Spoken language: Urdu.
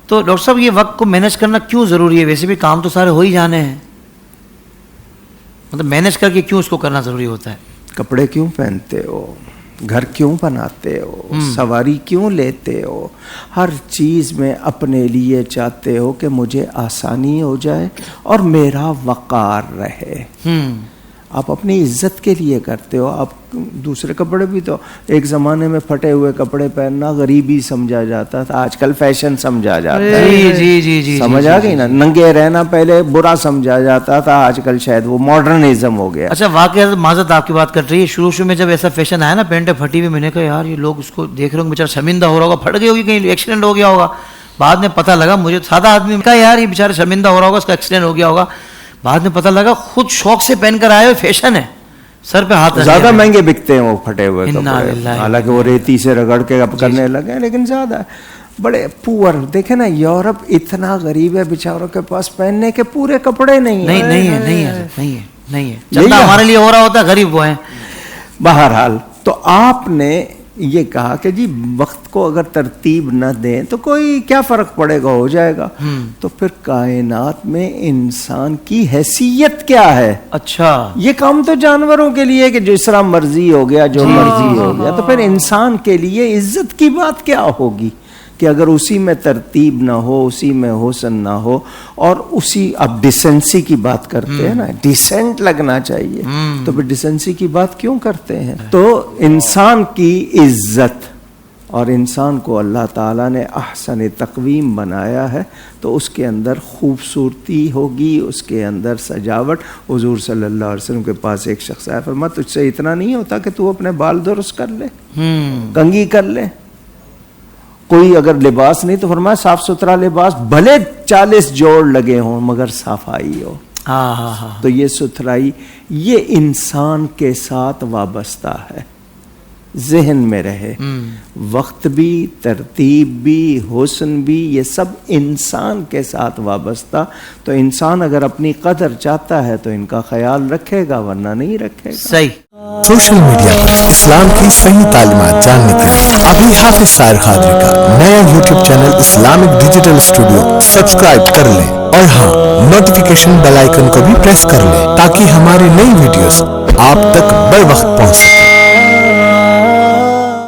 تو ڈاکٹر صاحب یہ وقت کو مینیج کرنا کیوں ضروری ہے؟ ویسے بھی کام تو سارے ہو ہی جانے ہیں, مطلب مینیج کر کے کیوں اس کو کرنا ضروری ہوتا ہے؟ کپڑے کیوں پہنتے ہو, گھر کیوں بناتے ہو, سواری کیوں لیتے ہو, ہر چیز میں اپنے لیے چاہتے ہو کہ مجھے آسانی ہو جائے اور میرا وقار رہے. آپ اپنی عزت کے لیے کرتے ہو. آپ دوسرے کپڑے بھی تو ایک زمانے میں پھٹے ہوئے کپڑے پہننا غریبی سمجھا جاتا تھا, آج کل فیشن سمجھا جاتا ہے. جی سمجھ آ گئی نا. ننگے رہنا پہلے برا سمجھا جاتا تھا, آج کل شاید وہ ماڈرنزم ہو گیا. اچھا واقعہ معذرت آپ کی بات کر رہی ہے, شروع میں جب ایسا فیشن آیا نا پینٹیں پھٹی ہوئی, میں نے کہا یار یہ لوگ اس کو دیکھ رہے ہوں بیچارہ شرمندہ ہو رہا ہوگا, پھٹ گئی ہوگی, کہیں ایکسیڈنٹ ہو گیا ہوگا. بعد میں پتہ لگا, مجھے سادہ آدمی کہا یار یہ بیچارہ شرمندہ ہو رہا ہوگا, اس کا ایکسیڈنٹ ہو گیا ہوگا. بعد میں پتہ لگا خود شوق سے پہن کر آئے ہوئے فیشن ہے, سر پہ ہاتھ. زیادہ مہنگے بکتے ہیں وہ پھٹے ہوئے کپڑے, حالانکہ وہ ریتی سے رگڑ کے اب کرنے لگے, لیکن زیادہ بڑے پور. دیکھیں نا یورپ اتنا غریب ہے بیچاروں کے پاس پہننے کے پورے کپڑے نہیں ہے. چندہ ہمارے لیے ہو رہا ہوتا ہے, غریب وہ ہیں. بہرحال تو آپ نے یہ کہا کہ جی وقت کو اگر ترتیب نہ دیں تو کوئی کیا فرق پڑے گا, ہو جائے گا. تو پھر کائنات میں انسان کی حیثیت کیا ہے؟ اچھا یہ کام تو جانوروں کے لیے کہ جس طرح مرضی ہو گیا, جو مرضی ہو گیا, تو پھر انسان کے لیے عزت کی بات کیا ہوگی کہ اگر اسی میں ترتیب نہ ہو, اسی میں حسن نہ ہو, اور اسی اب ڈیسنسی کی بات کرتے ہیں نا, ڈیسنٹ لگنا چاہیے, تو پھر ڈیسنسی کی بات کیوں کرتے ہیں؟ تو انسان کی عزت, اور انسان کو اللہ تعالیٰ نے احسن تقویم بنایا ہے, تو اس کے اندر خوبصورتی ہوگی, اس کے اندر سجاوٹ. حضور صلی اللہ علیہ وسلم کے پاس ایک شخص آیا, فرمایا تجھ سے اتنا نہیں ہوتا کہ تو اپنے بال درست کر لے, کنگھی کر لے. کوئی اگر لباس نہیں تو فرمایا صاف ستھرا لباس, بھلے 40 جوڑ لگے ہوں مگر صفائی ہو. تو یہ ستھرائی یہ انسان کے ساتھ وابستہ ہے, ذہن میں رہے. وقت بھی, ترتیب بھی, حسن بھی, یہ سب انسان کے ساتھ وابستہ. تو انسان اگر اپنی قدر چاہتا ہے تو ان کا خیال رکھے گا, ورنہ نہیں رکھے گا. صحیح. سوشل میڈیا پر اسلام کی صحیح تعلیمات جاننے کے لیے ابھی حافظ طاہر قادری کا نیا YouTube channel Islamic digital studio subscribe کر لیں, اور ہاں نوٹیفیکیشن بیل آئیکن کو بھی پریس کر لیں تاکہ ہماری نئی ویڈیوز آپ تک بر وقت پہنچ سکیں.